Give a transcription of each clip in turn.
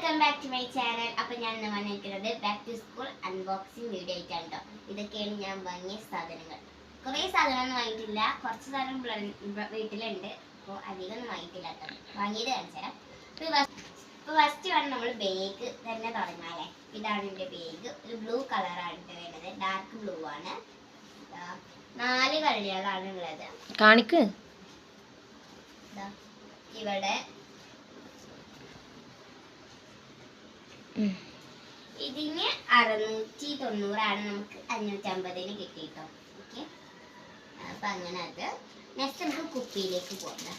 Welcome back to my channel. അപ്പോൾ ഞാൻ ഇന്ന് വന്നിരിക്കുന്നത് back to school unboxing video ആയിട്ടാണ് കേട്ടോ. ഇതൊക്കെയാണ് ഞാൻ വാങ്ങിയ സാധനങ്ങൾ. കുറേ സാധനമൊന്നും വാങ്ങിയിട്ടില്ല, കുറച്ച് സാധനം വീട്ടിലുണ്ട്. അപ്പോൾ അധികമൊന്നും വാങ്ങിയിട്ടില്ല കേട്ടോ. വാങ്ങിയത് കാണിച്ചുതരാം. ഇപ്പോൾ ഫസ്റ്റ് വേണം നമ്മൾ ബാഗ് തന്നെ തുടങ്ങാല്ലേ. ഇതാണ് എൻ്റെ ബാഗ്. ഒരു ബ്ലൂ കളറാണ് വരുന്നത്, ഡാർക്ക് ബ്ലൂ ആണ്. 4 കള്ളികളാണ് ഉള്ളത്. കാണിക്ക്. ഇവിടെ ഇതിന് 690 നമുക്ക് 550 കിട്ടിട്ടോ. ഓക്കെ, അപ്പൊ അങ്ങനെ അത് നെക്സ്റ്റ് നമുക്ക് കുപ്പിയിലേക്ക് പോകാം.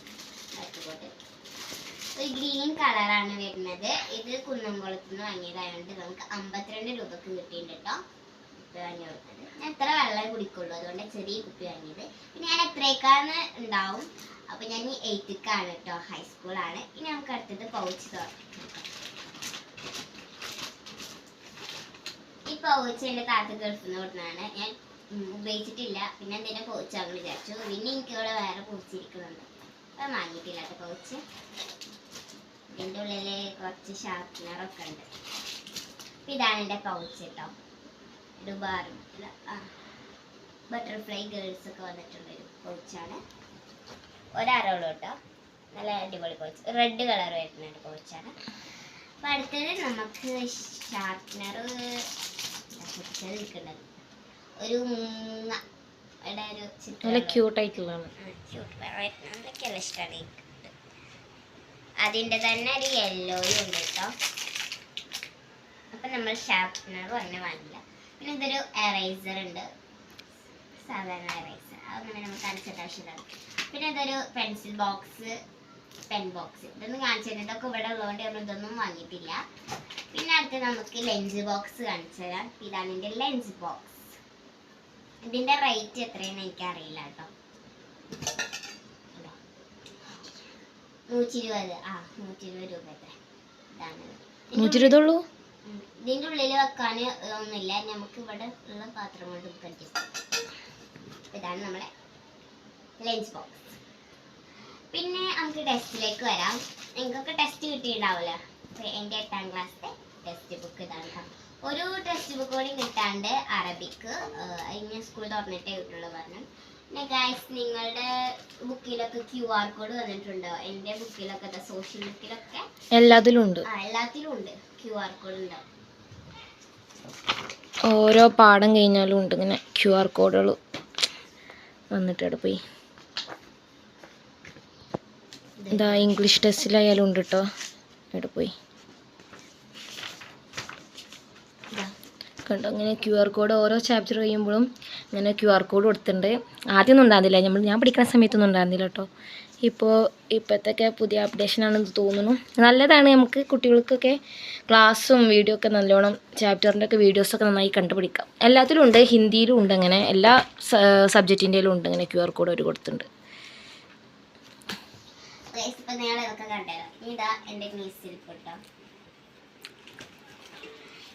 ഒരു ഗ്രീൻ കളറാണ് വരുന്നത്. ഇത് കുന്നംകുളത്ത് നിന്ന് വാങ്ങിയതായതുകൊണ്ട് നമുക്ക് 52 രൂപക്ക് കിട്ടിയിട്ടുണ്ട് കേട്ടോ. വാങ്ങി കൊടുത്തത് ഞാൻ എത്ര വെള്ളം കുടിക്കുള്ളൂ, അതുകൊണ്ട് ചെറിയ കുപ്പി വാങ്ങിയത്. പിന്നെ ഞാൻ എത്രയൊക്കെയാന്ന് ഉണ്ടാവും. അപ്പൊ ഞാൻ 8ക്കാണ് കേട്ടോ, ഹൈസ്കൂളാണ്. ഇനി നമുക്ക് അടുത്തത് പൗച്ച് തുറക്കാം. ഈ പൗച്ച് എൻ്റെ താത്ത ഗൾഫിൽ നിന്ന് കൊടുക്കുന്നതാണ്. ഞാൻ ഉപയോഗിച്ചിട്ടില്ല. പിന്നെ എന്തെങ്കിലും പൗച്ച് അങ്ങനെ വിചാരിച്ചു. പിന്നെ എനിക്കിവിടെ വേറെ പൗച്ചിരിക്കുന്നുണ്ട്, അപ്പം വാങ്ങിയിട്ടില്ല കേട്ടോ പൗച്ച്. ഇതിൻ്റെ ഉള്ളിൽ കുറച്ച് ഷാർപ്പനറൊക്കെ ഉണ്ട്. ഇതാണ് എൻ്റെ പൗച്ച് കേട്ടോ. ഒരു ബട്ടർഫ്ലൈ ഗേൾസ് ഒക്കെ വന്നിട്ടുള്ളൊരു പൗച്ചാണ്. ഒരാളുള്ളൂ കേട്ടോ. നല്ല അടിപൊളി പൗച്ച്, റെഡ് കളർ വരുന്ന ഒരു പൗച്ചാണ്. അപ്പം അടുത്തത് നമുക്ക് ഷാർപ്പനർ നിൽക്കുന്നത് ഒരു നല്ല ക്യൂട്ടായിട്ടുള്ളതാണ്. എന്തൊക്കെയല്ല ഇഷ്ടമാണ്. അതിൻ്റെ തന്നെ ഒരു യെല്ലോയും ഉണ്ട് കേട്ടോ. അപ്പം നമ്മൾ ഷാർപ്പനറും അങ്ങനെ വാങ്ങില്ല. പിന്നെ ഇതൊരു എറൈസർ ഉണ്ട്, സാധാരണ എറൈസർ. അങ്ങനെ നമുക്ക് കാണിച്ചിട്ട് ആവശ്യമാണ്. പിന്നെ ഇതൊരു പെൻസിൽ ബോക്സ്, പെൻ ബോക്സ്. ഇതൊന്നും കാണിച്ചിട്ട് ഇതൊക്കെ ഇവിടെ ഉള്ളതുകൊണ്ട് നമ്മൾ ഇതൊന്നും വാങ്ങിയിട്ടില്ല. പിന്നെ അടുത്ത് നമുക്ക് ലഞ്ച് ബോക്സ് കാണിച്ചു തരാം. ഇതാണ് എൻ്റെ ലഞ്ച് ബോക്സ്. ഇതിൻ്റെ റേറ്റ് എത്രയെന്ന് എനിക്കറിയില്ല കേട്ടോ. 120. 120 രൂപ. ഇതാണ് 120 ഉള്ളൂ. ഇതിൻ്റെ ഉള്ളിൽ വെക്കാൻ ഒന്നുമില്ല, നമുക്ക് ഇവിടെ ഉള്ള പാത്രം കൊണ്ട് അഡ്ജസ്റ്റ്. ഇതാണ് നമ്മുടെ ലഞ്ച് ബോക്സ്. പിന്നെ നമുക്ക് ടെസ്റ്റിലേക്ക് വരാം. നിങ്ങൾക്കൊക്കെ ടെസ്റ്റ് കിട്ടിയിട്ടുണ്ടാവില്ല. എൻ്റെ 8ാം ക്ലാസ്സിലെ ടെക്സ്റ്റ് ബുക്ക് ഇതാണ്. ഒരു ടെക്സ്റ്റ് ബുക്ക് കൂടി കിട്ടാണ്ട് അറബിക്ക്. അതിന് സ്കൂൾ തുറന്നിട്ടേ കിട്ടുള്ളൂ പറഞ്ഞു. പിന്നെ ഗൈസ്, നിങ്ങളുടെ ബുക്കിലൊക്കെ QR കോഡ് വന്നിട്ടുണ്ടോ? എൻ്റെ ബുക്കിലൊക്കെ, സോഷ്യൽ ബുക്കിലൊക്കെ എല്ലാത്തിലും ഉണ്ട്. എല്ലാത്തിലും ഉണ്ട് QR കോഡ് ഉണ്ടാവും. ഓരോ പാഠം കഴിഞ്ഞാലും ഉണ്ട് ഇങ്ങനെ QR കോഡുകൾ വന്നിട്ട്. അവിടെ പോയി എന്താ ഇംഗ്ലീഷ് ടെസ്റ്റിലായാലും ഉണ്ട് കേട്ടോ. ഇവിടെ പോയി കണ്ടോ, അങ്ങനെ QR കോഡ് ഓരോ ചാപ്റ്റർ കഴിയുമ്പോഴും ഇങ്ങനെ QR കോഡ് കൊടുത്തിട്ടുണ്ട്. ആദ്യമൊന്നും ഉണ്ടായിരുന്നില്ല, ഞാൻ പഠിക്കുന്ന സമയത്തൊന്നും ഉണ്ടായിരുന്നില്ല കേട്ടോ. ഇപ്പോഴത്തൊക്കെ പുതിയ അപ്ഡേഷനാണെന്ന് തോന്നുന്നു. നല്ലതാണ്, നമുക്ക് കുട്ടികൾക്കൊക്കെ ക്ലാസ്സും വീഡിയോ ഒക്കെ നല്ലോണം, ചാപ്റ്ററിൻ്റെ ഒക്കെ വീഡിയോസൊക്കെ നന്നായി കണ്ടുപിടിക്കാം. എല്ലാത്തിലും ഉണ്ട്, ഹിന്ദിയിലും ഉണ്ട്, അങ്ങനെ എല്ലാ സബ്ജക്റ്റിൻ്റെയിലും ഉണ്ട് ഇങ്ങനെ QR കോഡ് അവർ കൊടുത്തിട്ടുണ്ട്.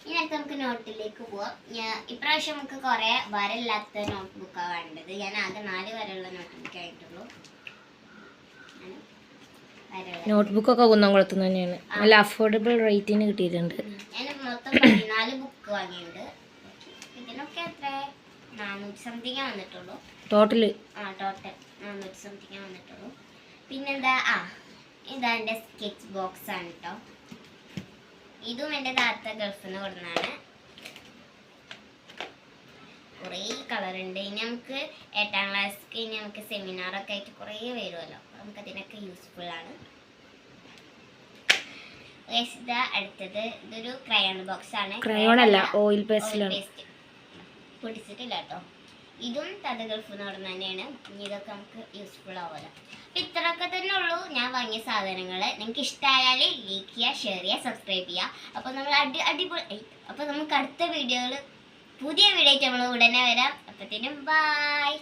ഇനി നമുക്ക് നോട്ടിലേക്ക് പോവാം. ഇപ്രാവശ്യം നമുക്ക് കുറെ വരയില്ലാത്ത നോട്ട് ബുക്കാണ് വേണ്ടത്. ഞാൻ ആകെ 4 വരെയുള്ള നോട്ട് ബുക്ക് ആയിട്ടുള്ളൂ. നോട്ട്ബുക്കൊക്കെ കുന്നംകുളത്ത് തന്നെയാണ്, നല്ല അഫോർഡബിൾ റേറ്റിന് കിട്ടിയിട്ടുണ്ട്. ഞാൻ മൊത്തം 14 ബുക്ക് വാങ്ങിയിട്ടുണ്ട്. ഇതിനൊക്കെ എത്ര 400 സംതിങ് വന്നിട്ടുള്ളൂ ടോട്ടൽ. ടോട്ടൽ 400 സംതിങ് വന്നിട്ടുള്ളൂ. പിന്നെന്താ, ഇതാ എൻ്റെ സ്കെച്ച് ബോക്സ് ആണ് കേട്ടോ. ഇതും എൻ്റെ താത്ത ഗൾഫിൽ നിന്ന് കൊടുക്കുന്നതാണ്. കുറേ കളറുണ്ട്. ഇനി നമുക്ക് 8ാം ക്ലാസ്സിലേക്ക് ഇനി നമുക്ക് സെമിനാറൊക്കെ ആയിട്ട് കുറേ വരുമല്ലോ, നമുക്കതിനൊക്കെ യൂസ്ഫുൾ ആണ്. അടുത്തത് ഇതൊരു ക്രയോൺ ബോക്സ് ആണ്. ക്രയോൺ അല്ല, ഓയിൽ പേസ്റ്റ്. പൊടിച്ചിട്ടില്ല കേട്ടോ. ഇതും താത്ത ഗൾഫിൽ നിന്ന് കൊടുക്കുന്ന തന്നെയാണ്. ഇനി ഇതൊക്കെ നമുക്ക് യൂസ്ഫുൾ ആവുമല്ലോ. ഇത്രയൊക്കെ തന്നെ ഉള്ളൂ ഞാൻ വാങ്ങിയ സാധനങ്ങൾ. നിങ്ങൾക്ക് ഇഷ്ടമായാൽ ലൈക്ക് ചെയ്യുക, ഷെയർ ചെയ്യുക, സബ്സ്ക്രൈബ് ചെയ്യുക. അപ്പോൾ നമ്മൾ അടിപൊളി. അപ്പോൾ നമുക്ക് അടുത്ത വീഡിയോകൾ, പുതിയ വീഡിയോ ആയിട്ട് നമ്മൾ ഉടനെ വരാം. അപ്പോഴത്തേനും ബൈ.